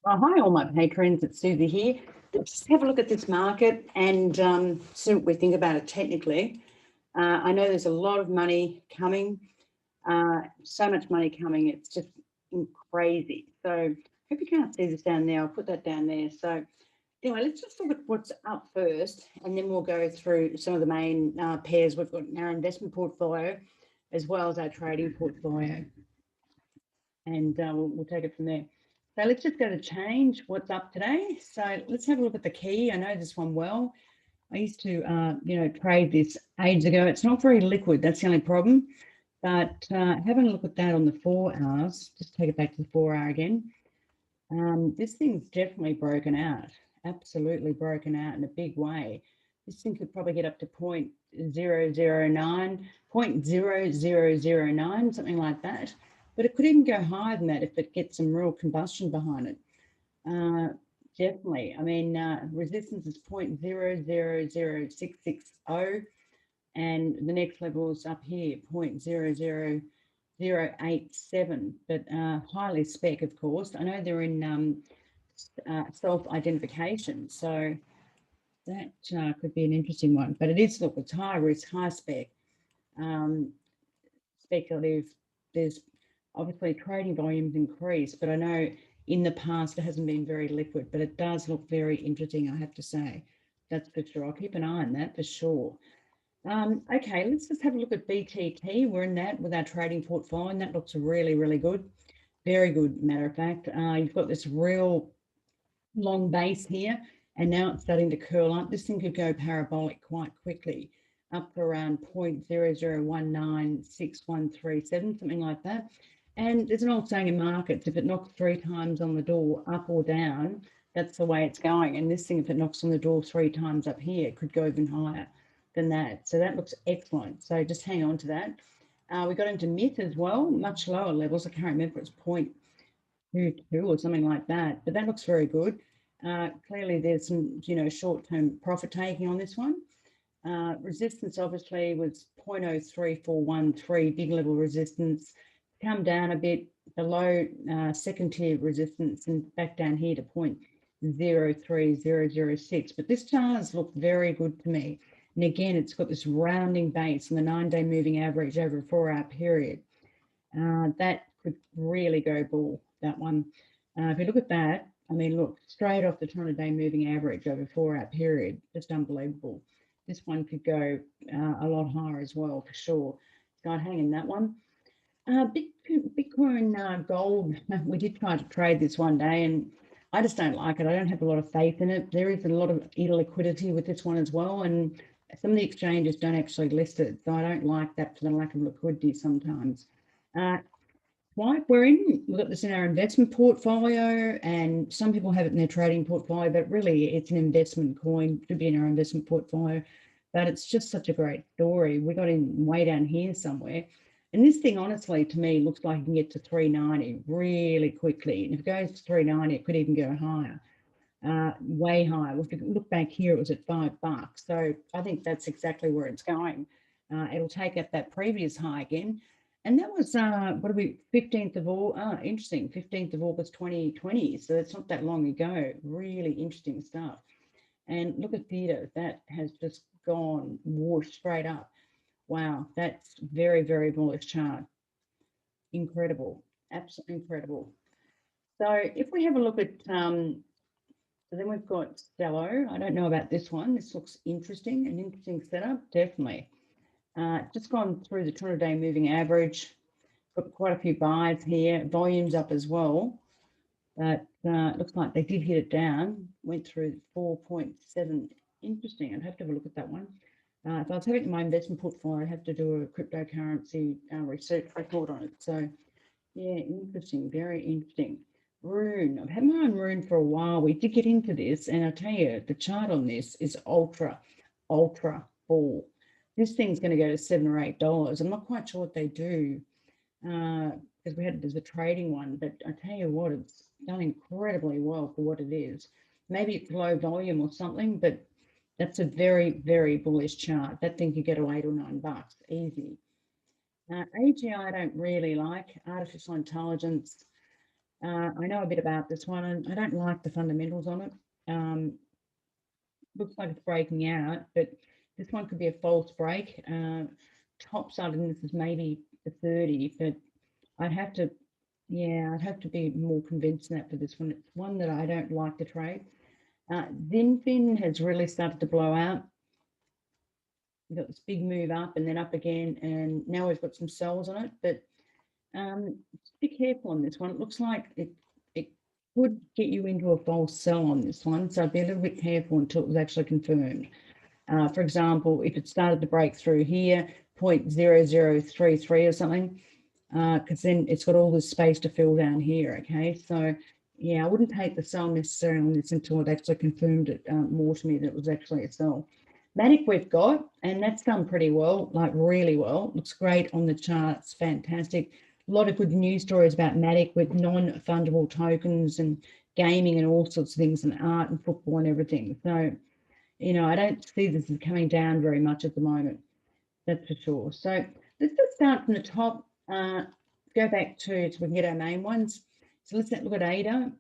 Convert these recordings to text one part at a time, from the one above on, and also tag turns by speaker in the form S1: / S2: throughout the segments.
S1: Well, hi, all my patrons. It's Susie here. Let's just have a look at this market and see what we think about it technically. I know there's a lot of money coming, so much money coming. It's just crazy. So I hope you can't see this down there. I'll put that down there. So anyway, let's just look at what's up first, and then we'll go through some of the main pairs we've got in our investment portfolio, as well as our trading portfolio. And we'll take it from there. So let's just go to change what's up today. So let's have a look at the key. I know this one well. I used to, trade this ages ago. It's not very liquid. That's the only problem. But having a look at that on the 4 hours, just take it back to the 4 hour again. This thing's definitely broken out. Absolutely broken out in a big way. This thing could probably get up to 0.009, 0.0009, something like that. But it could even go higher than that if it gets some real combustion behind it. Definitely. I mean, resistance is 0.000660, and the next level is up here, 0.00087, but highly spec, of course. I know they're in self-identification, so that could be an interesting one. But it is, look, it's high risk, high spec, speculative. There's obviously trading volumes increase, but I know in the past it hasn't been very liquid, but it does look very interesting, I have to say. That's for sure. I'll keep an eye on that for sure. Okay, let's just have a look at BTT. We're in that with our trading portfolio, and that looks really, really good. Very good, matter of fact. You've got this real long base here, and now it's starting to curl up. This thing could go parabolic quite quickly, up to around 0.00196137, something like that. And there's an old saying in markets, if it knocks 3 times on the door, up or down, that's the way it's going. And this thing, if it knocks on the door 3 times up here, it could go even higher than that. So that looks excellent. So just hang on to that. We got into MIT as well, much lower levels. I can't remember, it's 0.22 or something like that, but that looks very good. Clearly there's some, short-term profit taking on this one. Resistance obviously was 0.03413, big level resistance. Come down a bit below second tier resistance and back down here to 0.03006. But this chart has looked very good to me. And again, it's got this rounding base and the 9-day moving average over a 4-hour period. That could really go bull, that one. If you look at that, I mean, look, straight off the 200-day moving average over a 4-hour period, just unbelievable. This one could go a lot higher as well, for sure. So I'd hang in that one. Bitcoin gold, we did try to trade this one day, and I just don't like it. I don't have a lot of faith in it. There is a lot of illiquidity with this one as well, and some of the exchanges don't actually list it, so I don't like that for the lack of liquidity sometimes. We're in, we've got this in our investment portfolio, and some people have it in their trading portfolio, but really it's an investment coin, to be in our investment portfolio. But it's just such a great story. We got in way down here somewhere. And this thing, honestly, to me, looks like it can get to 390 really quickly. And if it goes to 390, it could even go higher, way higher. If you look back here, it was at $5. So I think that's exactly where it's going. It'll take up that previous high again. And that was, 15th of August, interesting, 15th of August, 2020. So it's not that long ago. Really interesting stuff. And look at theatre, that has just gone whoosh straight up. Wow, that's very, very bullish chart. Incredible, absolutely incredible. So if we have a look at, so then we've got Stello. I don't know about this one. This looks interesting, an interesting setup, definitely. Just gone through the 200-day moving average. Got quite a few buys here, volumes up as well. But it looks like they did hit it down, went through 4.7. Interesting, I'd have to have a look at that one. If I was having my investment portfolio, I'd have to do a cryptocurrency research report on it. So, yeah, interesting, very interesting. Rune, I've had my own Rune for a while. We did get into this, and I'll tell you, the chart on this is ultra bull. This thing's going to go to $7 or $8. I'm not quite sure what they do because we had it as a trading one, but I tell you what, it's done incredibly well for what it is. Maybe it's low volume or something, but that's a very, very bullish chart. That thing could get to $8 or $9, easy. AGI I don't really like. Artificial intelligence, I know a bit about this one, and I don't like the fundamentals on it. Looks like it's breaking out, but this one could be a false break. Top side of this is maybe the 30, but I'd have to, yeah, I'd have to be more convinced than that for this one. It's one that I don't like to trade. Zinfin has really started to blow out. We've got this big move up and then up again, and now we've got some sells on it, but just be careful on this one. It looks like it could get you into a false sell on this one, so be a little bit careful until it was actually confirmed. For example, if it started to break through here, 0.0033 or something, because then it's got all this space to fill down here, okay? So, yeah, I wouldn't take the sell necessarily on this until it actually confirmed it more to me that it was actually a sell. Matic we've got, and that's done pretty well, like really well. Looks great on the charts, fantastic. A lot of good news stories about Matic with non-fungible tokens and gaming and all sorts of things and art and football and everything. So, you know, I don't see this as coming down very much at the moment. That's for sure. So let's just start from the top. Go back to so we can get our main ones. So let's look at ADA.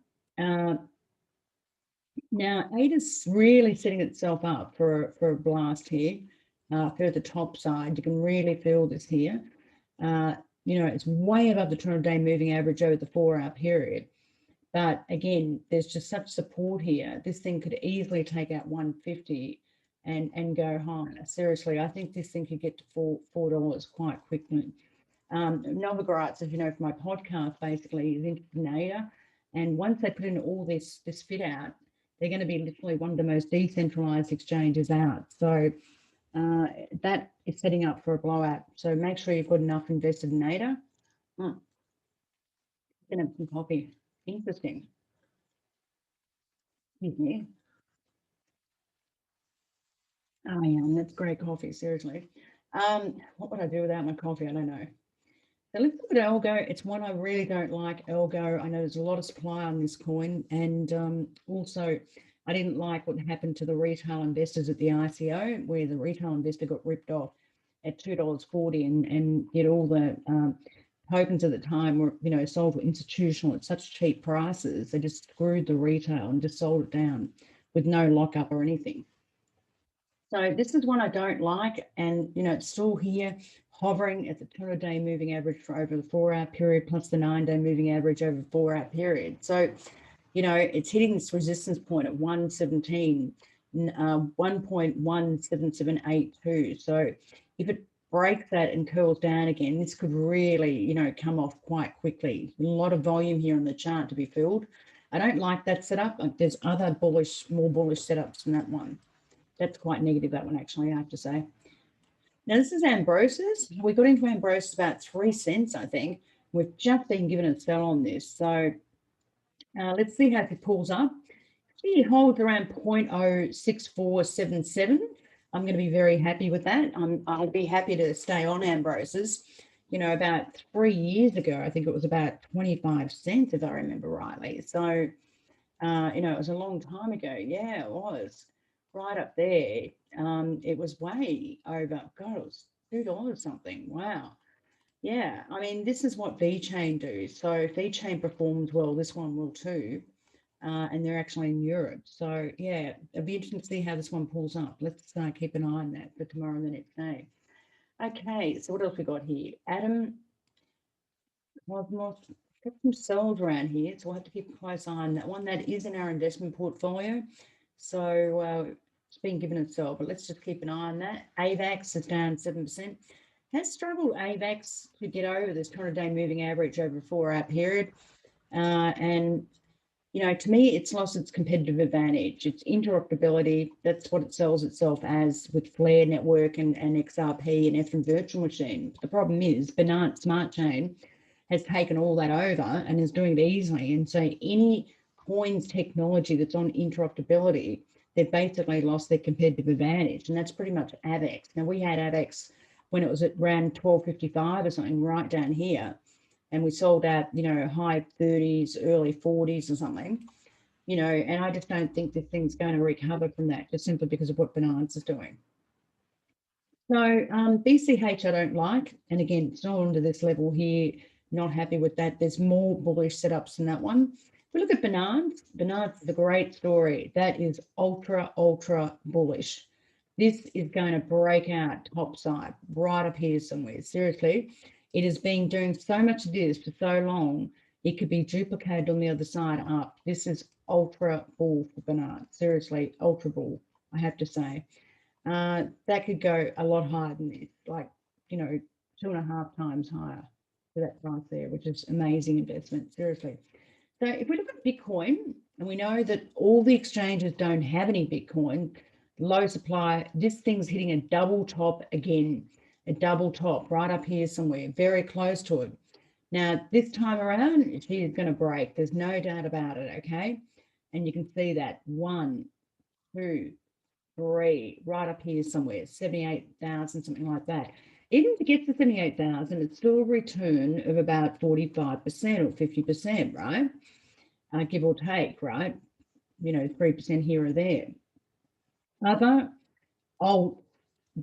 S1: Now, ADA's really setting itself up for a blast here. For the top side, you can really feel this here. You know, it's way above the 200-day moving average over the 4-hour period. But again, there's just such support here. This thing could easily take out 150 and go higher. Seriously, I think this thing could get to $4 quite quickly. Novogratz, as you know from my podcast, basically is interested in ADA. And once they put in all this fit out, they're going to be literally one of the most decentralized exchanges out. So that is setting up for a blowout. So make sure you've got enough invested in ADA. Going to have some coffee. Interesting. Excuse me. Oh, yeah, that's great coffee, seriously. What would I do without my coffee? I don't know. So let's look at Algo. It's one I really don't like, Algo. I know there's a lot of supply on this coin. And also, I didn't like what happened to the retail investors at the ICO, where the retail investor got ripped off at $2.40 and yet all the tokens at the time were, you know, sold for institutional at such cheap prices. They just screwed the retail and just sold it down with no lockup or anything. So this is one I don't like, and you know it's still here, hovering at the 200-day moving average for over the 4-hour period, plus the 9-day moving average over the 4-hour period. So, you know, it's hitting this resistance point at 117, 1.17782. So if it breaks that and curls down again, this could really, you know, come off quite quickly. A lot of volume here on the chart to be filled. I don't like that setup. There's other bullish, more bullish setups than that one. That's quite negative, that one, actually, I have to say. Now, this is Ambrose's. We got into Ambrose's about 3 cents, I think. We've just been given a sell on this. So let's see how it pulls up. It holds around 0.06477. I'm going to be very happy with that. I'll be happy to stay on Ambrose's. You know, about 3 years ago, I think it was about 25 cents, if I remember rightly. So, you know, it was a long time ago. Yeah, it was. Right up there, it was way over, God, it was $2 something. Wow. Yeah, I mean, this is what VeChain do. So if VeChain performs well, this one will too. And they're actually in Europe. So yeah, it'll be interesting to see how this one pulls up. Let's keep an eye on that for tomorrow and the next day. Okay, so what else we got here? Atom, Cosmos, got some sells around here, so we'll have to keep a close eye on that one. That is in our investment portfolio. So it's been given a sell, but let's just keep an eye on that. Avax is down 7%. Has struggled, Avax, to get over this 200-day moving average over a 4-hour period. And, you know, to me, it's lost its competitive advantage. It's interoperability. That's what it sells itself as with Flare Network and XRP and Ethereum Virtual Machine. The problem is Binance Smart Chain has taken all that over and is doing it easily. And so any coins technology that's on interoperability, they've basically lost their competitive advantage. And that's pretty much Avax. Now, we had Avax when it was at around 12.55 or something right down here. And we sold out, you know, high 30s, early 40s or something, you know, and I just don't think this thing's going to recover from that just simply because of what Binance is doing. So BCH I don't like. And again, it's not under this level here, not happy with that. There's more bullish setups than that one. If we look at Binance, Binance is a great story. That is ultra, ultra bullish. This is going to break out topside right up here somewhere. Seriously, it has been doing so much of this for so long, it could be duplicated on the other side up. This is ultra bull for Binance. Seriously, ultra bull, I have to say. That could go a lot higher than this, like, 2.5 times higher for that price there, which is amazing investment, seriously. So if we look at Bitcoin, and we know that all the exchanges don't have any Bitcoin, low supply, this thing's hitting a double top again, a double top right up here somewhere, very close to it. Now, this time around, she is going to break. There's no doubt about it, okay? And you can see that 1, 2, 3, right up here somewhere, 78,000, something like that. Even to get to 78,000, it's still a return of about 45% or 50%, right? Give or take, right? 3% here or there. Other alt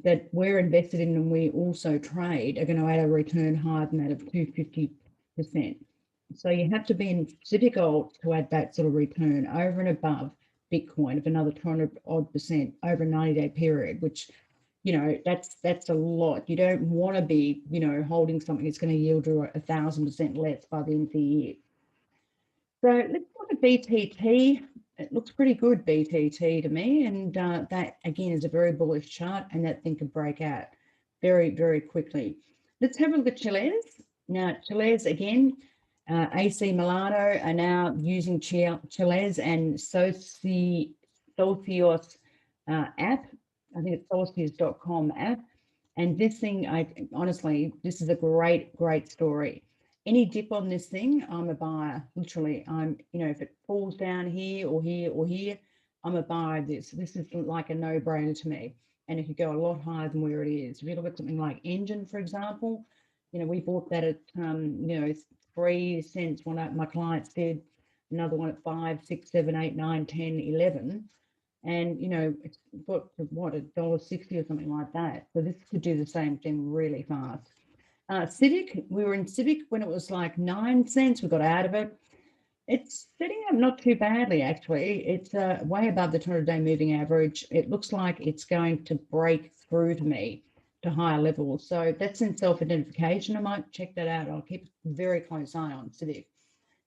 S1: that we're invested in and we also trade are going to add a return higher than that of 250%. So you have to be in specific alts to add that sort of return over and above Bitcoin of another 200% over a 90-day period, which, that's a lot. You don't want to be, holding something that's going to yield you 1,000% less by the end of the year. So let's look at BTT. It looks pretty good, BTT, to me. And that, again, is a very bullish chart, and that thing could break out very, very quickly. Let's have a look at Chiles. Now, Chiles, again, AC Milano are now using Chiles and Socios app. I think it's Socios.com app. And this thing, honestly, this is a great, great story. Any dip on this thing, I'm a buyer. Literally, if it falls down here or here or here, I'm a buyer of this. This is like a no-brainer to me. And it could go a lot higher than where it is. If you look at something like Engine, for example, we bought that at 3 cents. One of my clients did, another one at 5, 6, 7, 8, 9, 10, 11. And, it's got $1.60 or something like that. So this could do the same thing really fast. Civic, we were in Civic when it was like 9 cents. We got out of it. It's setting up not too badly, actually. It's way above the 200-day moving average. It looks like it's going to break through to me to higher levels. So that's in self-identification. I might check that out. I'll keep a very close eye on Civic.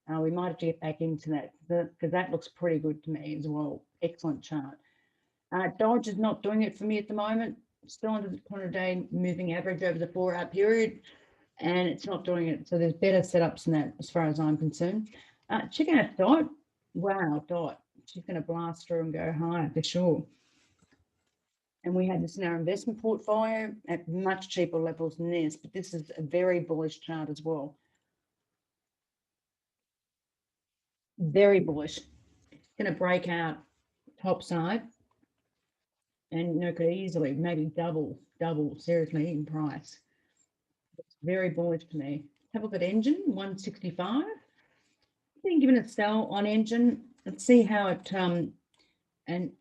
S1: We might have to get back into that because that looks pretty good to me as well. Excellent chart. Dodge is not doing it for me at the moment. Still under the 200-day moving average over the 4-hour period, and it's not doing it. So there's better setups than that as far as I'm concerned. Check out Dot. Wow, Dot. She's going to blast through and go higher for sure. And we had this in our investment portfolio at much cheaper levels than this, but this is a very bullish chart as well. Very bullish. It's going to break out top side and could easily maybe double seriously in price. It's very bullish to me. Have a look at Engine, 165. Been given a sell on Engine. Let's see how it and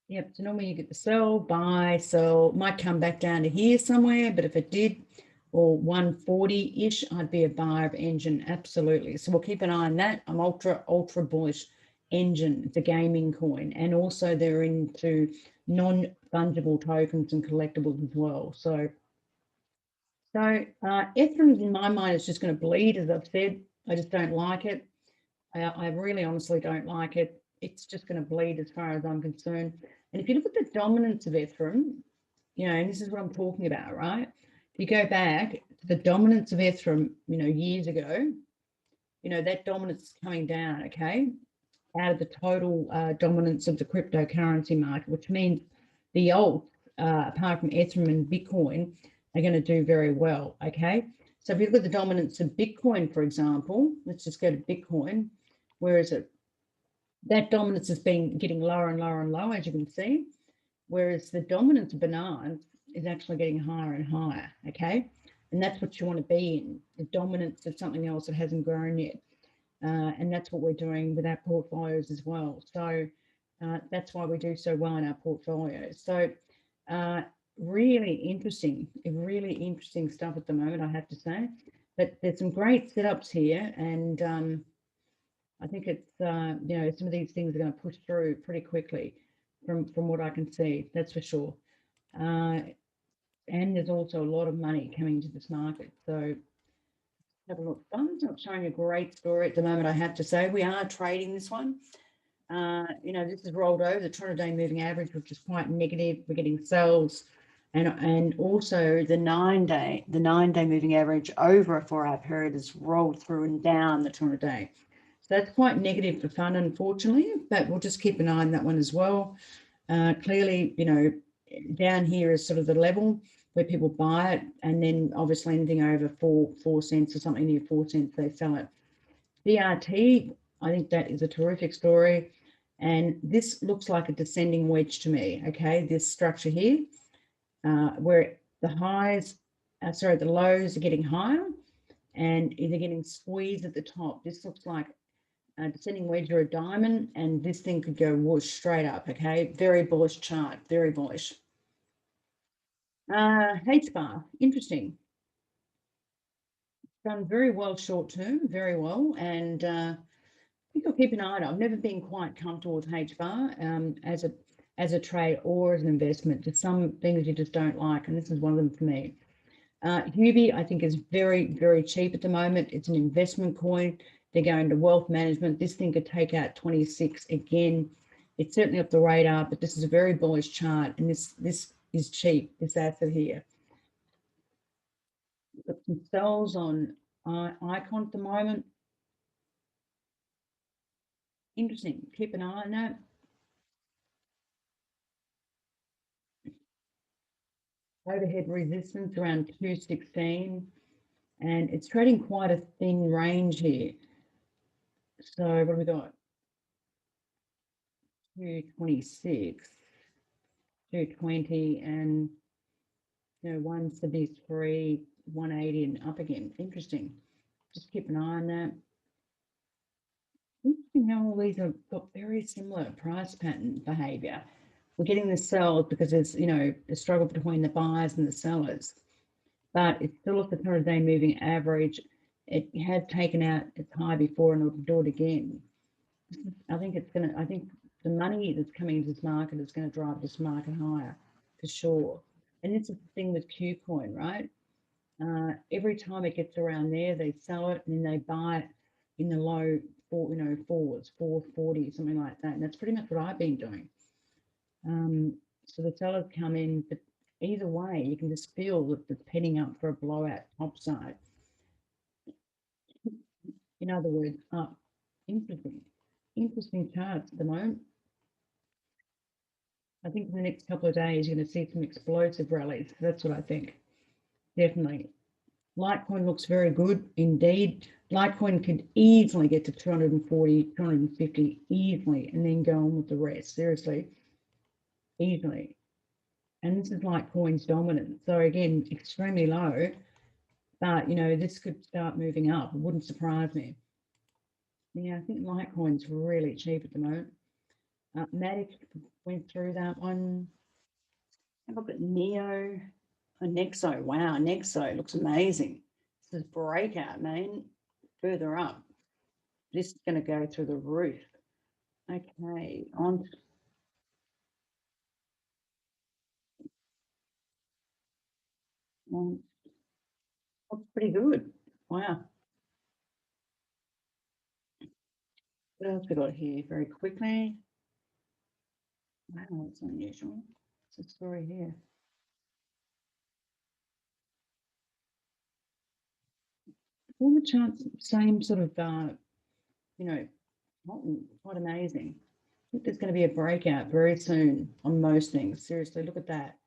S1: yep, so normally you get the sell, buy, sell, might come back down to here somewhere, but if it did, or 140-ish, I'd be a buyer of Engine, absolutely. So we'll keep an eye on that. I'm ultra bullish Engine. It's a gaming coin, and also they're into non-fungible tokens and collectibles as well. So Ethereum, in my mind, is just going to bleed, as I've said. I just don't like it. I really honestly don't like it. It's just going to bleed as far as I'm concerned. And if you look at the dominance of Ethereum, and this is what I'm talking about, right? If you go back to the dominance of Ethereum, years ago, that dominance is coming down, okay, out of the total dominance of the cryptocurrency market, which means the alts, apart from Ethereum and Bitcoin, are going to do very well, okay? So if you look at the dominance of Bitcoin, for example, let's just go to Bitcoin. Where is it? That dominance has been getting lower and lower and lower, as you can see, whereas the dominance of Binance is actually getting higher and higher, okay? And that's what you want to be in, the dominance of something else that hasn't grown yet. And that's what we're doing with our portfolios as well. So that's why we do so well in our portfolios. So really interesting stuff at the moment, I have to say. but there's some great setups here, and I think it's you know, some of these things are going to push through pretty quickly from what I can see, that's for sure. And there's also a lot of money coming to this market, so have a look. Funds not showing a great story at the moment, I have to say. We are trading this one. You know, this has rolled over the 200-day moving average, which is quite negative. We're getting sells, and also the 9-day moving average over a 4-hour period has rolled through and down the 200-day. So that's quite negative for fun, unfortunately, but we'll just keep an eye on that one as well. Clearly, you know, down here is sort of the level where people buy it, and then obviously anything over 4 cents or something near 4 cents, they sell it. BRT, I think that is a terrific story. And this looks like a descending wedge to me, okay? This structure here, where the highs, the lows are getting higher and they're getting squeezed at the top. This looks like a descending wedge or a diamond, and this thing could go whoosh straight up, okay? Very bullish chart, very bullish. HBAR, interesting. Done very well short term, very well, and I think I'll keep an eye on it. I've never been quite comfortable with HBAR as a trade or as an investment. There's some things you just don't like, and this is one of them for me. Hubi, I think, is very, very cheap at the moment. It's an investment coin. They're going to wealth management. This thing could take out 26 again. It's certainly up the radar, but this is a very bullish chart, and this is cheap, this asset here. Got some sells on Icon at the moment. Interesting. Keep an eye on that. Overhead resistance around 216, and it's trading quite a thin range here. So what have we got? 226, 220, and you know, 173, 180, and up again. Interesting. Just keep an eye on that. Interesting how all these have got very similar price pattern behavior. We're getting the sells because there's, you know, a struggle between the buyers and the sellers, but it's still at the 200-day moving average. It had taken out its high before, and it'll do it again. I think the money that's coming into this market is going to drive this market higher for sure. And this is the thing with Qcoin, right? Every time it gets around there, they sell it and then they buy it in the low fours, 440, something like that. And that's pretty much what I've been doing. So the sellers come in, but either way, you can just feel that it's heading up for a blowout top side. In other words, up. Interesting charts at the moment. I think in the next couple of days, you're going to see some explosive rallies. That's what I think. Definitely. Litecoin looks very good indeed. Litecoin could easily get to 240, 250 easily, and then go on with the rest. Seriously, easily. And this is Litecoin's dominant. So again, extremely low, but you know, this could start moving up. It wouldn't surprise me. Yeah, I think Litecoin's really cheap at the moment. Matic went through that one. Have a look at Neo. Nexo. Wow, Nexo looks amazing. This is breakout, man. Further up. This is going to go through the roof. Okay, on. Looks pretty good. Wow. What else we got here? Very quickly. Wow, it's unusual. It's a story here. All the charts, same sort of, you know, quite amazing. I think there's going to be a breakout very soon on most things. Seriously, look at that.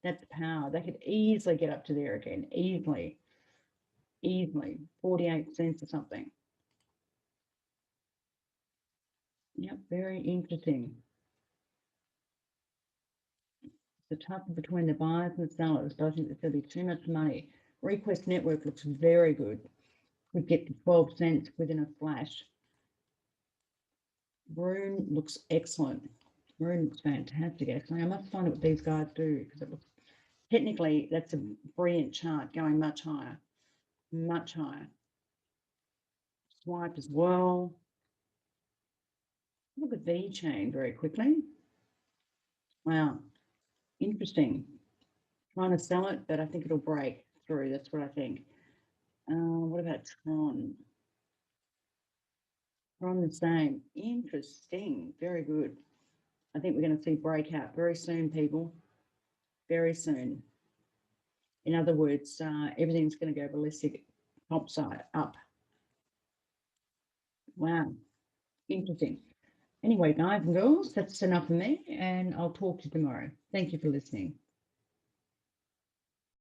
S1: That's power. They could easily get up to there again. Easily. 48 cents or something. Yep, very interesting. The tussle between the buyers and the sellers. I think there's going to be too much money. Request Network looks very good. We get to 12 cents within a flash. Rune looks excellent. Rune looks fantastic, actually. I must find out what these guys do, because it looks technically, that's a brilliant chart going much higher. much higher. Swipe as well. Look at the chain very quickly. Wow, interesting. Trying to sell it, but I think it'll break through. That's what I think. What about Tron? Tron the same. Interesting. Very good. I think we're going to see breakout very soon, people. Very soon. In other words, everything's going to go ballistic top side up. Wow. Interesting. Anyway, guys and girls, that's enough for me, and I'll talk to you tomorrow. Thank you for listening.